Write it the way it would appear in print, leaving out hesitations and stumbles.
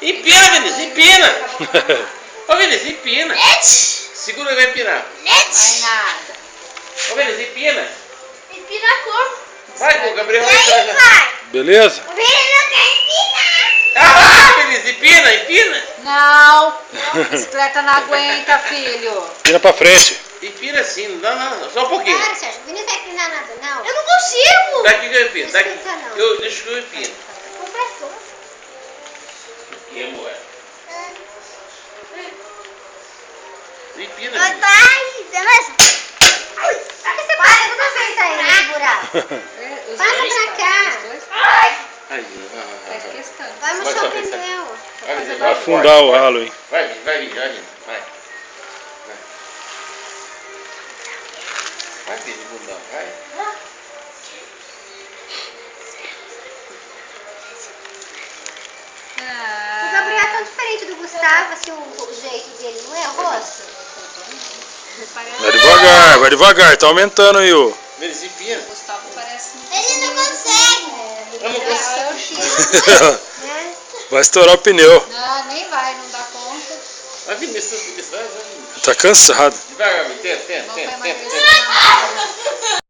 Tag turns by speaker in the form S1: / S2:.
S1: Empina, Vinícius, empina. Ô, Vinícius, empina. Segura, vai empinar.
S2: Vai nada.
S1: Ô, Vinícius, empina.
S2: Empina a cor.
S1: Vai, o Gabriel vai
S2: Aí
S1: trazer.
S2: vai.
S3: Beleza?
S2: O Vinícius não quer empinar.
S1: Ah, Vinícius, empina.
S2: Não. Bicicleta não aguenta, filho.
S3: Vira pra frente.
S1: Empina sim, não, só um pouquinho.
S4: Para, Sérgio. O Vinícius vai empinar nada, não.
S2: Eu não consigo.
S1: Daqui que eu empino, daqui.
S4: Esquenta não.
S1: Deixa que eu empino.
S4: Com pressão.
S1: Aqui, amor. Empina.
S4: Vai, beleza? Por que você para? Não acerta aí nesse buraco. Passa pra cá.
S1: Aí,
S4: Vai murchar o pneu.
S3: Vai afundar o ralo, hein?
S1: Vai. Vai, filho, bundão, vai.
S4: O Gabriel é tão diferente do Gustavo, assim, o jeito dele, não é o rosto?
S3: Vai devagar, tá aumentando aí, ô.
S1: Vinícius, empina.
S2: Gustavo parece
S4: Ele não consegue.
S1: Vamos,
S4: Né?
S3: Vai estourar o pneu.
S2: Não, nem vai, não dá conta.
S1: Vai, Vinícius, vai.
S3: Tá cansado.
S1: Devagar, tenta.
S2: Não vai emagrecer na